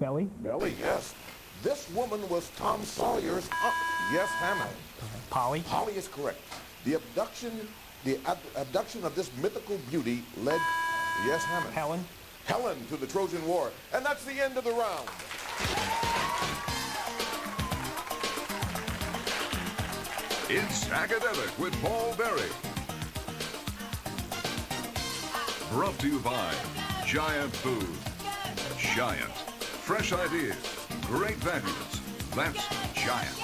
Belly. Belly, yes. This woman was Tom Sawyer's aunt. Yes, Hammond. Polly. Polly is correct. The abduction of this mythical beauty led, yes, Hammond. Helen. Helen to the Trojan War. And that's the end of the round. It's Academic with Paul Berry. Brought to you by Giant Food. Giant. Fresh ideas. Great values. That's Giant.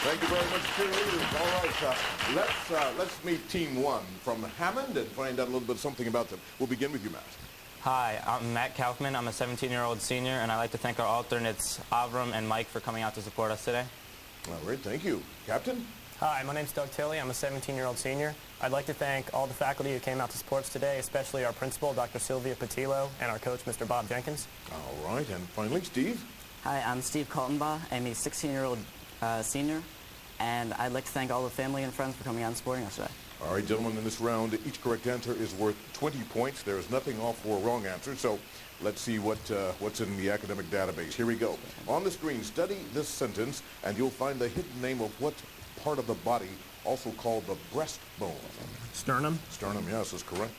Thank you very much, cheerleaders. All right, let's meet Team 1 from Hammond and find out a little bit something about them. We'll begin with you, Matt. Hi, I'm Matt Kaufman. I'm a 17-year-old senior, and I'd like to thank our alternates, Avram and Mike, for coming out to support us today. All right, thank you. Captain? Hi, my name's Doug Tilley. I'm a 17-year-old senior. I'd like to thank all the faculty who came out to support us today, especially our principal, Dr. Sylvia Patillo, and our coach, Mr. Bob Jenkins. All right, and finally, Steve? Hi, I'm Steve Kaltenbaugh. I'm a 16-year-old senior, and I'd like to thank all the family and friends for coming out and supporting us today. All right, gentlemen, in this round, each correct answer is worth 20 points. There is nothing off for a wrong answer, so let's see what's in the academic database. Here we go. On the screen, study this sentence, and you'll find the hidden name of what part of the body, also called the breastbone. Sternum. Sternum, yes, is correct.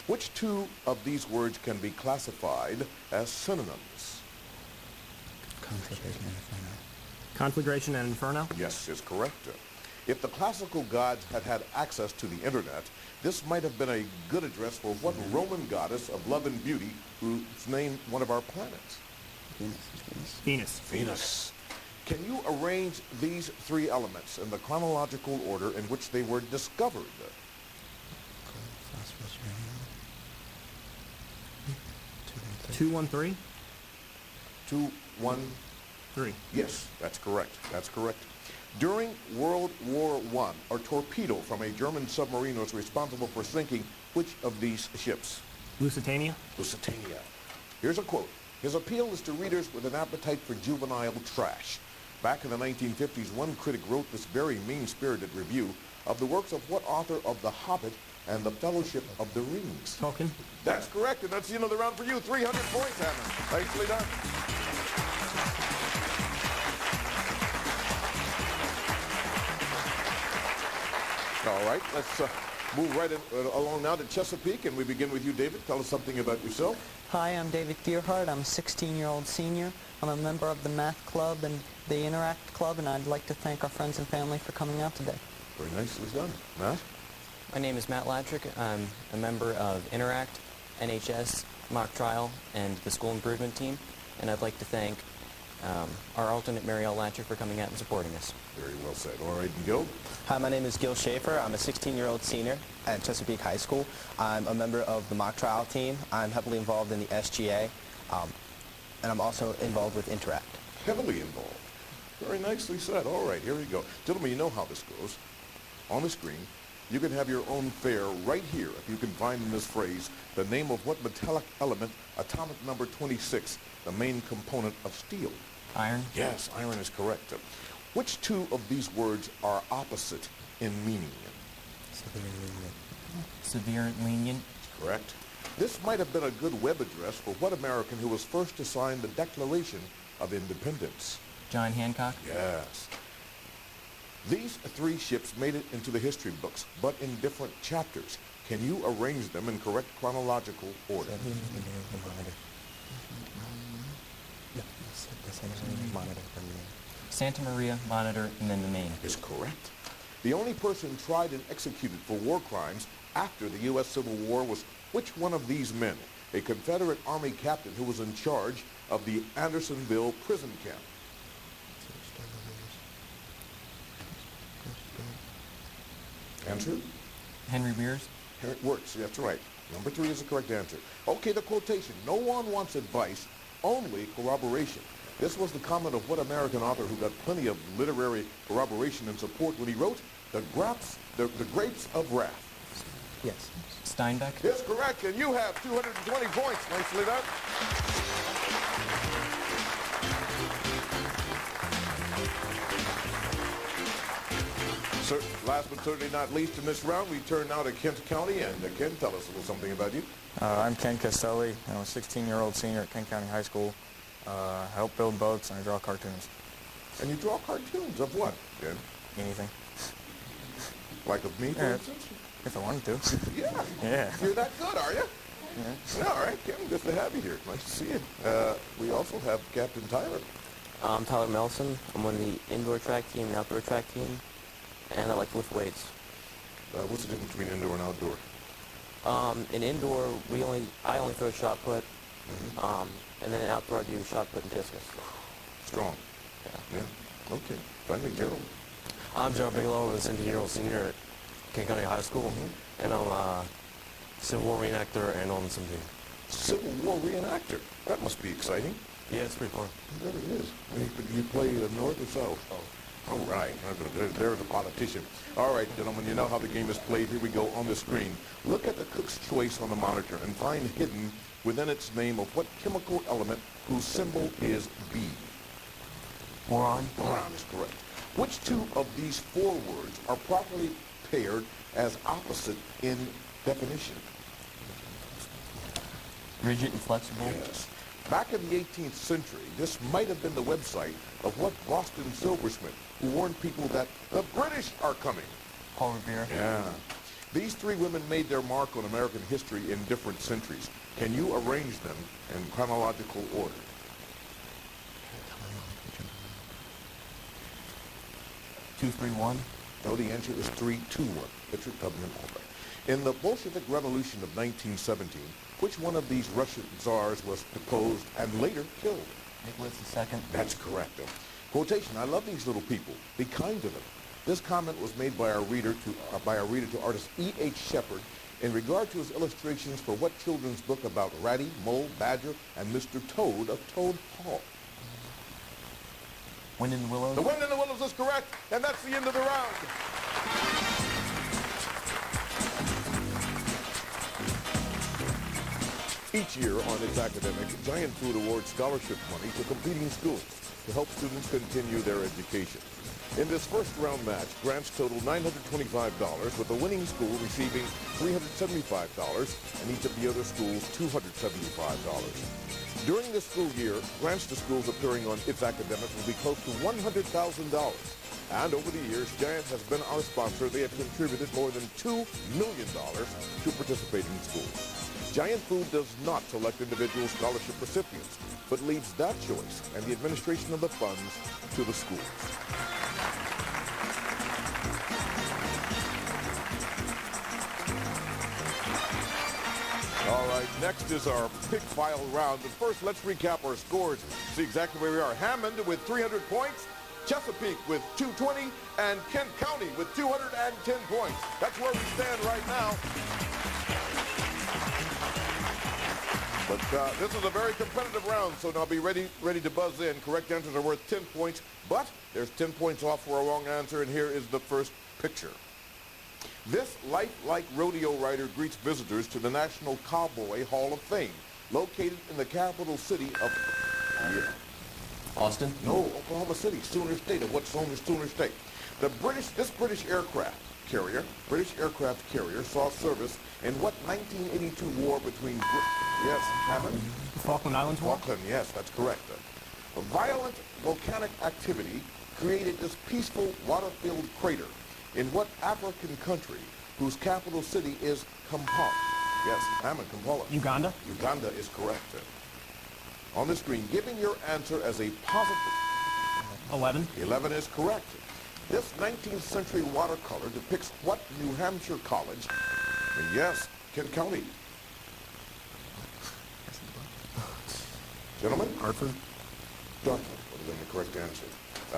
Which two of these words can be classified as synonyms? Conflagration and inferno. Yes, is correct. If the classical gods had had access to the internet, this might have been a good address for what Roman goddess of love and beauty who's named one of our planets? Venus. Venus. Can you arrange these three elements in the chronological order in which they were discovered? 2, 1, 3. 2, 1, 3. Yes, that's correct. That's correct. During World War I, a torpedo from a German submarine was responsible for sinking which of these ships? Lusitania. Lusitania. Here's a quote. His appeal is to readers with an appetite for juvenile trash. Back in the 1950s, one critic wrote this very mean-spirited review of the works of what author of The Hobbit and The Fellowship of the Rings? Tolkien. That's correct, and that's the end of the round for you. 300 points, Hammond. Nicely done. All right, let's move right along now to Chesapeake, and we begin with you, David. Tell us something about yourself. Hi, I'm David Gearhart. I'm a 16-year-old senior. I'm a member of the Math Club and the Interact Club, and I'd like to thank our friends and family for coming out today. Very nicely done. Matt? My name is Matt Ladrick. I'm a member of Interact, NHS, Mock Trial, and the School Improvement Team, and I'd like to thank our alternate Marielle Ladrick for coming out and supporting us. Very well said. All right, and Gil? Hi, my name is Gil Schaefer. I'm a 16-year-old senior at Chesapeake High School. I'm a member of the Mock Trial team. I'm heavily involved in the SGA, and I'm also involved with Interact. Heavily involved. Very nicely said. All right, here we go. Gentlemen, you know how this goes. On the screen, you can have your own fare right here if you can find in this phrase the name of what metallic element, atomic number 26, the main component of steel. Iron. Yes, iron is correct. Which two of these words are opposite in meaning? Severe and lenient. Correct. This might have been a good web address for what American who was first to sign the Declaration of Independence? John Hancock. Yes. These three ships made it into the history books, but in different chapters. Can you arrange them in correct chronological order? Santa Maria, Monitor, and then the Maine. Is correct. The only person tried and executed for war crimes after the U.S. Civil War was which one of these men? A Confederate Army captain who was in charge of the Andersonville prison camp. Answer? Henry Weirs. Henry Wirtz, that's right. Number 3 is the correct answer. Okay, the quotation. No one wants advice, only corroboration. This was the comment of what American author who got plenty of literary corroboration and support when he wrote The Grapes of Wrath? Yes. Steinbeck. Yes, correct, and you have 220 points. Nicely done. Last but certainly not least in this round, we turn now to Kent County. And Ken, tell us a little something about you. I'm Ken Castelli. I'm a 16-year-old senior at Kent County High School. I help build boats and I draw cartoons. And you draw cartoons of what, Ken? Anything. Like of me, for instance? If I wanted to. Yeah. Yeah. You're that good, are you? Yeah. All right, Ken, good to have you here. Nice to see you. We also have Captain Tyler. I'm Tyler Melson. I'm on the indoor track team and outdoor track team, and I like to lift weights. What's the difference between indoor and outdoor? In indoor, I only throw shot put, and then in outdoor I do shot put and discus. Strong. Yeah. Okay. Finally, Gerald. I'm Joe Bigelow, a 17-year-old senior at Kent County High School, and I'm a Civil War reenactor and on some team. Civil War reenactor. That must be exciting. Yeah, it's pretty fun. That it is. You play north or south? Oh. All right. There's a politician. All right, gentlemen, you know how the game is played. Here we go on the screen. Look at the cook's choice on the monitor and find hidden within its name of what chemical element whose symbol is B. Boron? Boron is correct. Which two of these four words are properly paired as opposite in definition? Rigid and flexible? Yes. Back in the 18th century, this might have been the website of what Boston silversmith who warned people that the British are coming. Paul Revere? Yeah. These three women made their mark on American history in different centuries. Can you arrange them in chronological order? 2, 3, 1? No, the answer is 3, 2, 1. Richard Tubman Albright. In the Bolshevik Revolution of 1917, which one of these Russian czars was deposed and later killed? Nicholas II? That's correct. Quotation, I love these little people. Be kind to them. This comment was made by our reader to artist E.H. Shepard in regard to his illustrations for what children's book about Ratty, Mole, Badger, and Mr. Toad of Toad Hall? Wind in the Willows? The Wind in the Willows is correct, and that's the end of the round. Each year on its academic, Giant Food awards scholarship money to competing schools to help students continue their education. In this first round match, grants total $925, with the winning school receiving $375 and each of the other schools $275. During this school year, grants to schools appearing on its academic will be close to $100,000. And over the years, Giant has been our sponsor. They have contributed more than $2 million to participating schools. Giant Food does not select individual scholarship recipients, but leaves that choice and the administration of the funds to the schools. All right, next is our pick file round. But first, let's recap our scores. See exactly where we are. Hammond with 300 points, Chesapeake with 220, and Kent County with 210 points. That's where we stand right now. But this is a very competitive round, so now be ready to buzz in. Correct answers are worth 10 points, but there's 10 points off for a wrong answer, and here is the first picture. This lifelike rodeo rider greets visitors to the National Cowboy Hall of Fame, located in the capital city of... Austin? No, Oklahoma City, Sooner State, of what's known as Sooner State. This British aircraft carrier saw service in what 1982 war between yes, Hammond? The Falkland Islands War? Falkland, yes, that's correct. A violent volcanic activity created this peaceful water-filled crater in what African country whose capital city is Kampala? Yes, Hammond, Kampala. Uganda? Uganda is correct. On the screen, giving your answer as a positive. 11. 11 is correct. This 19th century watercolor depicts what New Hampshire college? And yes, Kent County. Gentlemen? Hartford? Dartmouth would have been the correct answer.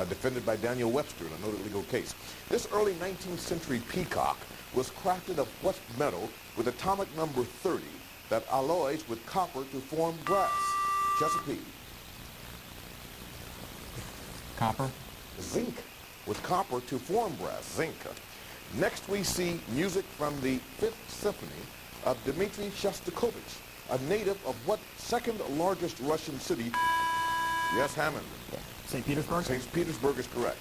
Defended by Daniel Webster in a noted legal case. This early 19th century peacock was crafted of what metal with atomic number 30 that alloys with copper to form brass? Chesapeake. Copper? Zinc. With copper to form brass, zinc. Next we see music from the Fifth Symphony of Dmitri Shostakovich, a native of what second largest Russian city? Yes, Hammond. St. Petersburg? St. Petersburg is correct.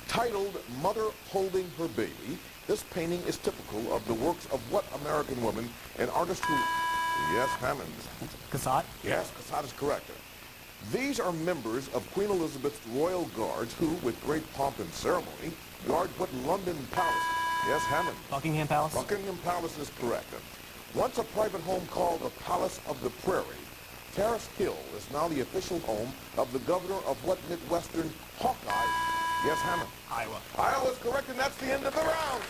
Titled Mother Holding Her Baby, this painting is typical of the works of what American woman and artist who... Yes, Hammond. Cassatt? Yes, Cassatt is correct. These are members of Queen Elizabeth's royal guards who, with great pomp and ceremony, guard what London Palace... Yes, Hammond. Buckingham Palace? Buckingham Palace is correct. Once a private home called the Palace of the Prairie, Terrace Hill is now the official home of the governor of what Midwestern Hawkeye? Yes, Hammond. Iowa. Iowa is correct, and that's the end of the round.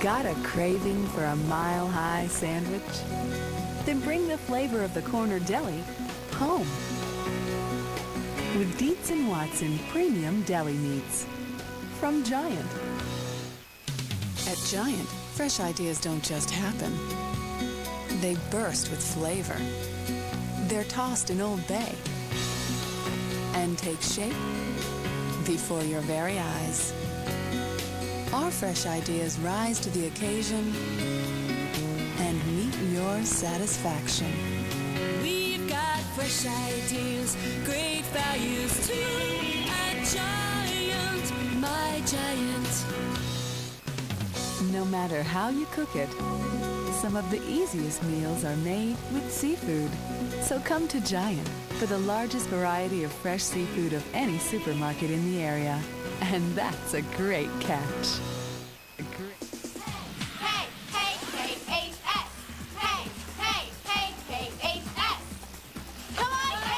Got a craving for a mile-high sandwich? Then bring the flavor of the corner deli home. With Dietz & Watson Premium Deli Meats from Giant. At Giant, fresh ideas don't just happen. They burst with flavor. They're tossed in Old Bay and take shape before your very eyes. Our fresh ideas rise to the occasion and meet your satisfaction. We've got fresh ideas, great values too. At Giant, my Giant. No matter how you cook it, some of the easiest meals are made with seafood. So come to Giant for the largest variety of fresh seafood of any supermarket in the area. And that's a great catch. Hey, hey, K-H-S. Hey, hey, hey, K-H-S. Come on, kids!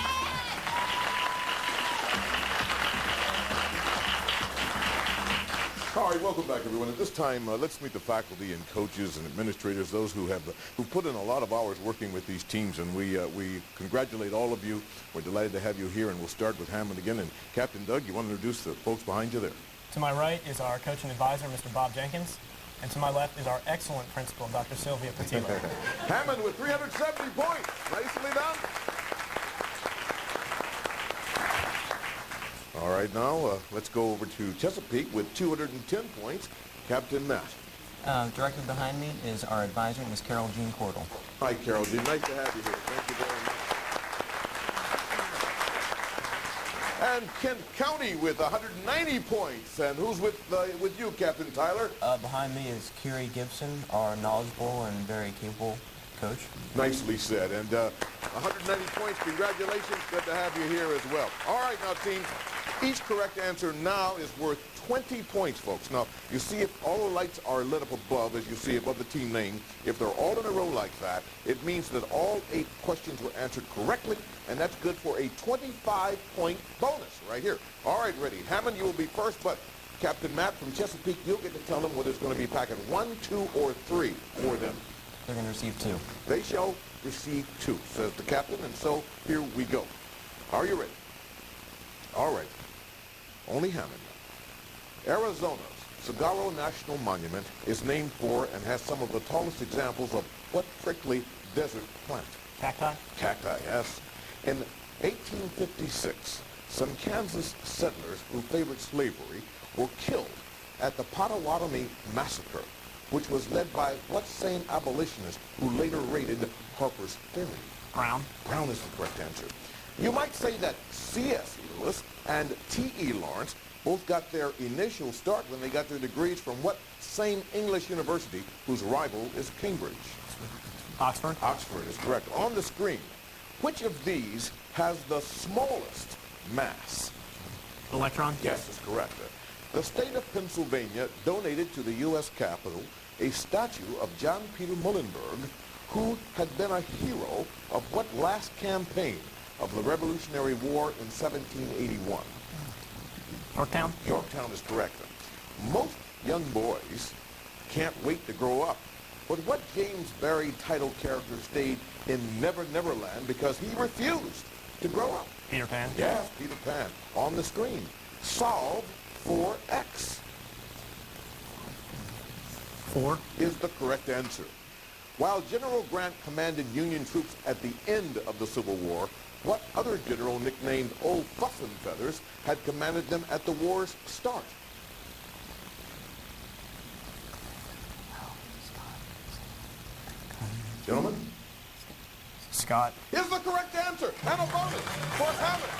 All right, welcome back, everyone. At this time, let's meet the faculty and coaches and administrators, those who put in a lot of hours working with these teams, and we congratulate all of you. We're delighted to have you here, and we'll start with Hammond again. And Captain Doug, you want to introduce the folks behind you there? To my right is our coach and advisor, Mr. Bob Jenkins. And to my left is our excellent principal, Dr. Sylvia Patillo. Hammond with 370 points. Nicely done. All right, now let's go over to Chesapeake with 210 points. Captain Matt. Directly behind me is our advisor, Ms. Carol Jean Cordell. Hi, Carol Jean. Nice to have you here. Thank you very much. And Kent County with 190 points. And who's with you, Captain Tyler? Behind me is Kerry Gibson, our knowledgeable and very capable coach. Nicely said. And 190 points. Congratulations. Good to have you here as well. All right, now, teams. Each correct answer now is worth 20 points, folks. Now, you see if all the lights are lit up above, as you see above the team name, if they're all in a row like that, it means that all 8 questions were answered correctly, and that's good for a 25-point bonus right here. All right, ready. Hammond, you will be first, but Captain Matt from Chesapeake, you'll get to tell them whether it's going to be packet 1, 2, or 3 for them. They're going to receive 2. They shall receive 2, says the captain, and so here we go. Are you ready? All right. Only Hammond. Arizona's Saguaro National Monument is named for and has some of the tallest examples of what prickly desert plant? Cacti? Cacti, yes. In 1856, some Kansas settlers who favored slavery were killed at the Potawatomi Massacre, which was led by what same abolitionist who later raided Harper's Ferry? Brown. Brown is the correct answer. You might say that C.S. Lewis and T.E. Lawrence both got their initial start when they got their degrees from what same English university whose rival is Cambridge? Oxford. Oxford is correct. On the screen, which of these has the smallest mass? Electron. Yes, that's correct. The state of Pennsylvania donated to the U.S. Capitol a statue of John Peter Muhlenberg, who had been a hero of what last campaign of the Revolutionary War in 1781? Yorktown. Yorktown is correct. Most young boys can't wait to grow up. But what James Barrie title character stayed in Never Never Land because he refused to grow up? Peter Pan. Yes, Peter Pan. On the screen. Solve for X. 4 is the correct answer. While General Grant commanded Union troops at the end of the Civil War, what other general nicknamed Old Fuss and Feathers had commanded them at the war's start? Gentlemen? Scott. Is the correct answer, and a bonus for Hammond.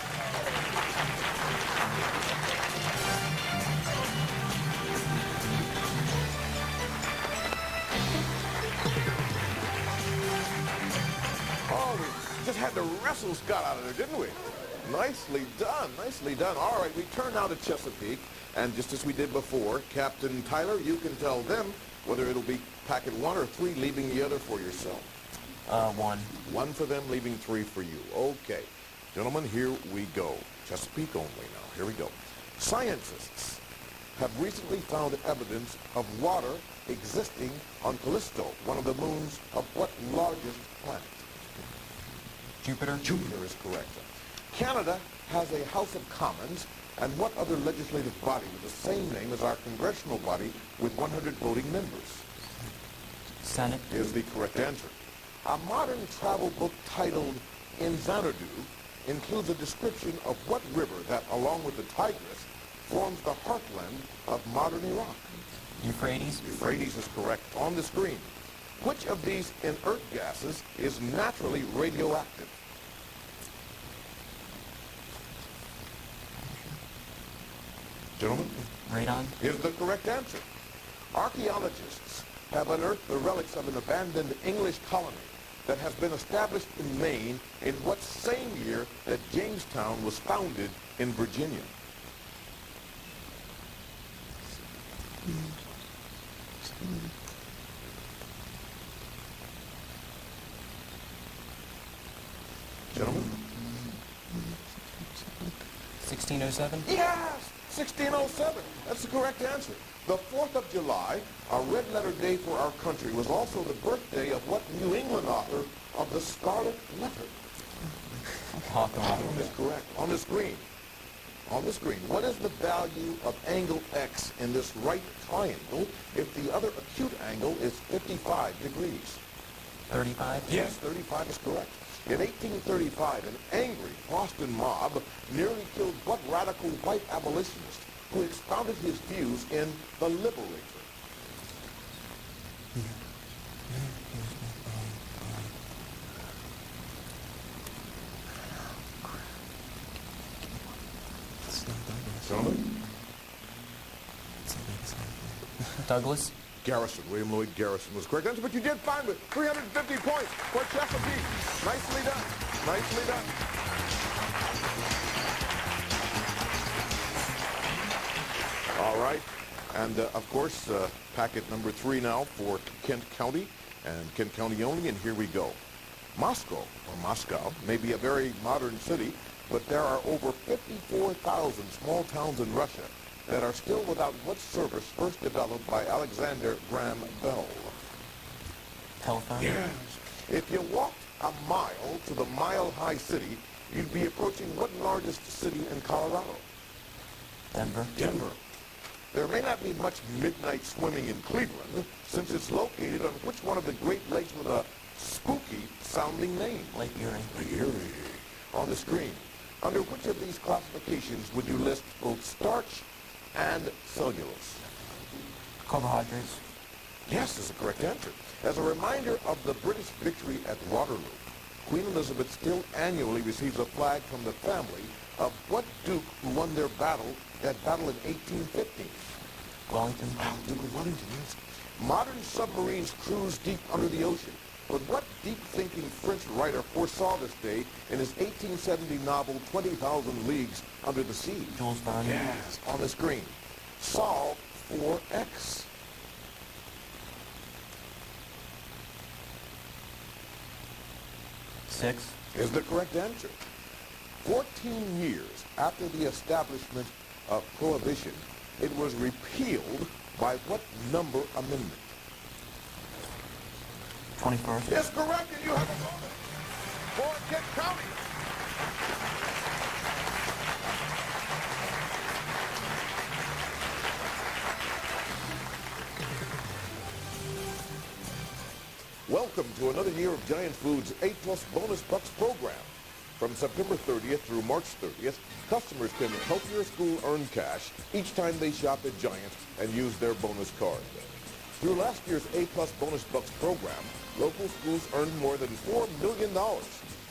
Oh, we just had to wrestle Scott out of there, didn't we? Nicely done, nicely done. All right, we turn now to Chesapeake, and just as we did before, Captain Tyler, you can tell them whether it'll be packet 1 or 3, leaving the other for yourself. 1. 1 for them, leaving 3 for you. Okay. Gentlemen, here we go. Chesapeake only now. Here we go. Scientists have recently found evidence of water existing on Callisto, one of the moons of what largest planet? Jupiter. Jupiter is correct. Canada has a House of Commons, and what other legislative body with the same name as our congressional body with 100 voting members? Senate. Is the correct answer. A modern travel book titled In Xanadu includes a description of what river that, along with the Tigris, forms the heartland of modern Iraq. Euphrates. Euphrates is correct. On the screen, which of these inert gases is naturally radioactive? Gentlemen? Radon. Is the correct answer. Archaeologists have unearthed the relics of an abandoned English colony that has been established in Maine in what same year that Jamestown was founded in Virginia? Gentlemen? 1607. Yes! 1607. That's the correct answer. The 4th of July, a red-letter day for our country, was also the birthday of what New England author of The Scarlet Letter? Hawthorne. Is correct. On the screen. On the screen. What is the value of angle X in this right triangle if the other acute angle is 55 degrees? 35. Yes, 35 is correct. In 1835, an angry Boston mob nearly killed what radical white abolitionist who expounded his views in The Liberator? Gentlemen? Douglas. Garrison, William Lloyd Garrison was correct answer, but you did fine with 350 points for Chesapeake. Nicely done. Nicely done. All right. And, of course, packet number 3 now for Kent County, and Kent County only, and here we go. Moscow may be a very modern city, but there are over 54,000 small towns in Russia that are still without what service first developed by Alexander Graham Bell? Telephone. Yes. If you walked a mile to the mile-high city, you'd be approaching what largest city in Colorado? Denver. Denver. There may not be much midnight swimming in Cleveland, since it's located on which one of the Great Lakes with a spooky-sounding name? Lake Erie. Lake Erie. On the screen, under which of these classifications would you list both starch and cellulose? Carbohydrates. Yes, is the correct answer. As a reminder of the British victory at Waterloo, Queen Elizabeth still annually receives a flag from the family of what duke who won that battle in 1815? Wellington. Wow, Duke of Wellington, yes. Modern submarines cruise deep under the ocean. But what deep-thinking French writer foresaw this day in his 1870 novel 20,000 Leagues Under the Sea? Jules Verne. Yes, on the screen. Solve for X. Six. Is the correct answer. 14 years after the establishment of Prohibition, it was repealed by what number amendment? 21st. Yes, correct, and you have a bonus for Kent County. Welcome to another year of Giant Food's 8+ Bonus Bucks program. From September 30th through March 30th, customers can help your school earn cash each time they shop at Giant and use their bonus card. Through last year's A-plus Bonus Bucks program, local schools earned more than $4 million.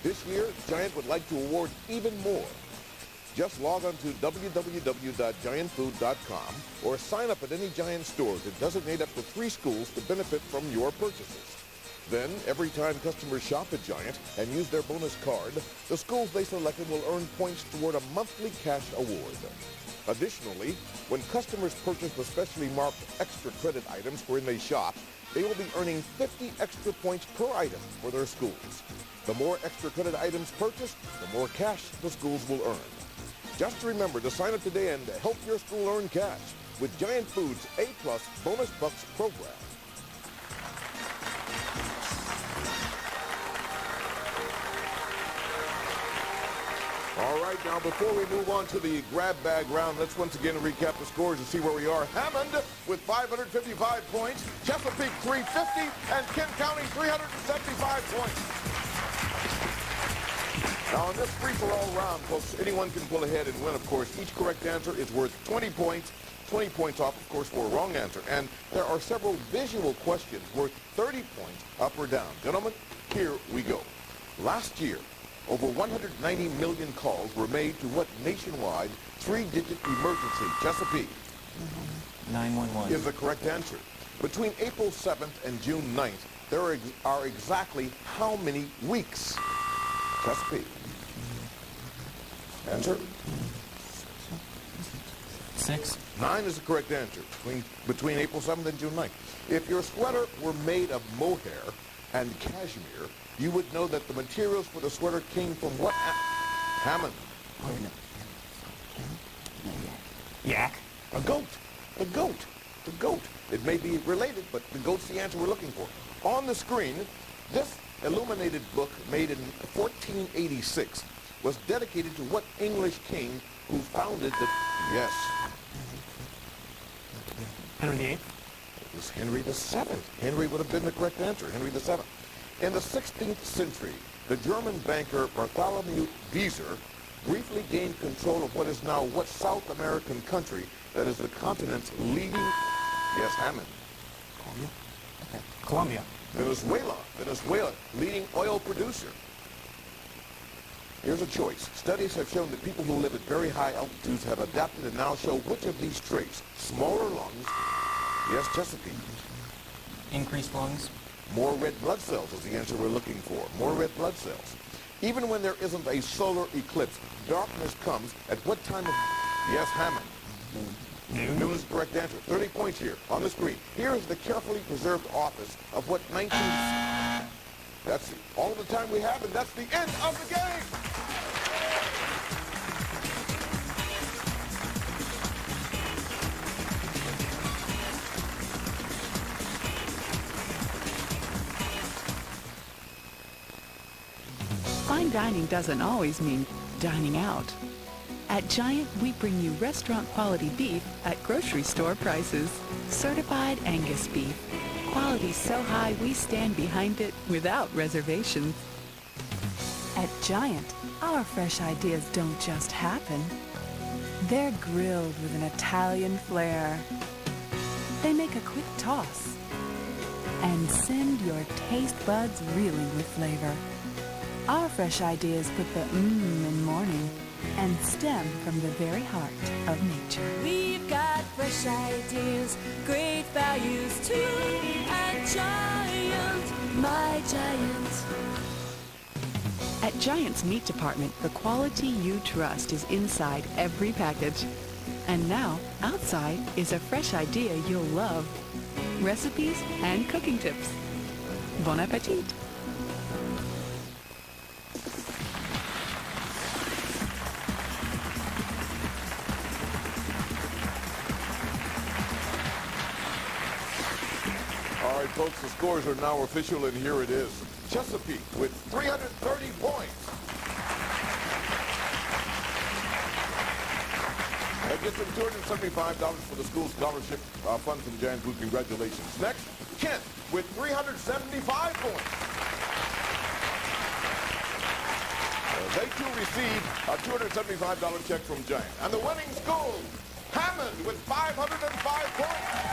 This year, Giant would like to award even more. Just log on to www.giantfood.com or sign up at any Giant store to designate up to 3 schools to benefit from your purchases. Then, every time customers shop at Giant and use their bonus card, the schools they selected will earn points toward a monthly cash award. Additionally, when customers purchase the specially marked extra credit items wherein they shop, they will be earning 50 extra points per item for their schools. The more extra credit items purchased, the more cash the schools will earn. Just remember to sign up today and help your school earn cash with Giant Food's A-plus Bonus Bucks program. All right, now before we move on to the grab bag round, let's once again recap the scores and see where we are. Hammond with 555 points, Chesapeake 350, and Kent County 375 points. Now in this free-for-all round, folks, anyone can pull ahead and win, of course. Each correct answer is worth 20 points. 20 points off, of course, for a wrong answer. And there are several visual questions worth 30 points up or down. Gentlemen, here we go. Last year, over 190 million calls were made to what nationwide 3-digit emergency? Chesapeake. 911. Is the correct answer. Between April 7th and June 9th, there are exactly how many weeks? Chesapeake. Answer? 6. 9 is the correct answer. Between April 7th and June 9th. If your sweater were made of mohair and cashmere, you would know that the materials for the sweater came from what? Hammond. Yak. A goat. A goat. The goat. It may be related, but the goat's the answer we're looking for. On the screen, this illuminated book made in 1486 was dedicated to what English king who founded the... Yes. Henry VIII. It was Henry VII. Henry would have been the correct answer. Henry VII. In the 16th century, the German banker Bartholomew Wieser briefly gained control of what is now what South American country that is the continent's leading... Yes, Hammond. Colombia. Venezuela. Venezuela, leading oil producer. Here's a choice. Studies have shown that people who live at very high altitudes have adapted and now show which of these traits? Smaller lungs. Yes, Chesapeake. Increased lungs. More red blood cells is the answer we're looking for. More red blood cells. Even when there isn't a solar eclipse, darkness comes at what time of... Yes, Hammond. Noon is the correct answer. 30 points here on the screen. Here is the carefully preserved office of what 19... That's all the time we have, and that's the end of the game! Fine dining doesn't always mean dining out. At Giant, we bring you restaurant-quality beef at grocery store prices. Certified Angus beef. Quality so high we stand behind it without reservations. At Giant, our fresh ideas don't just happen. They're grilled with an Italian flair. They make a quick toss and send your taste buds reeling with flavor. Our fresh ideas put the in morning and stem from the very heart of nature. We've got fresh ideas, great values too. And Giant, my Giant. At Giant's Meat Department, the quality you trust is inside every package. And now, outside is a fresh idea you'll love. Recipes and cooking tips. Bon appetit! All right, folks, the scores are now official, and here it is. Chesapeake with 330 points. That gets them $275 for the school scholarship fund for the Giant Food. Congratulations. Next, Kent with 375 points. They too receive a $275 check from Giant. And the winning school, Hammond with 505 points.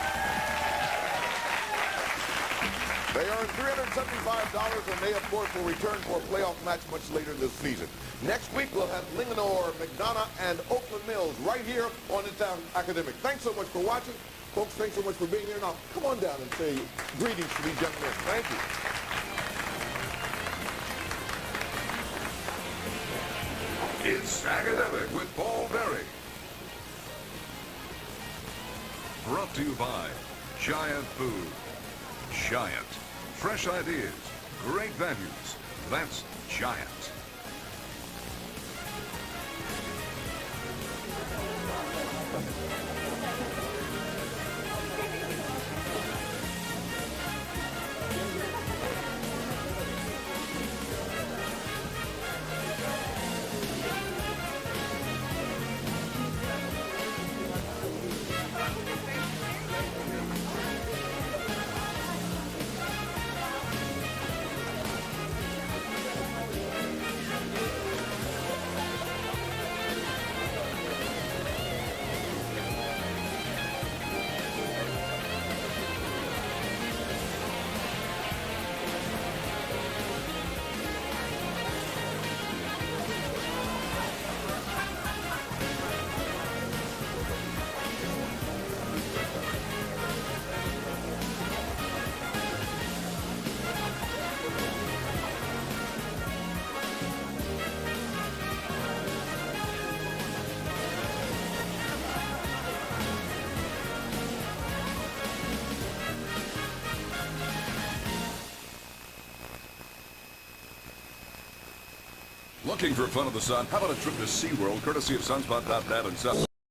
They earn $375, and they, of course, will return for a playoff match much later this season. Next week, we'll have Linganore, McDonough, and Oakland Mills right here on It's Academic. Thanks so much for watching. Folks, thanks so much for being here. Now, come on down and say greetings to these young men. Thank you. It's Academic with Paul Berry. Brought to you by Giant Food. Giant. Fresh ideas. Great values. That's Giant. Looking for fun of the sun? How about a trip to SeaWorld, courtesy of Sunspot.net and Sun?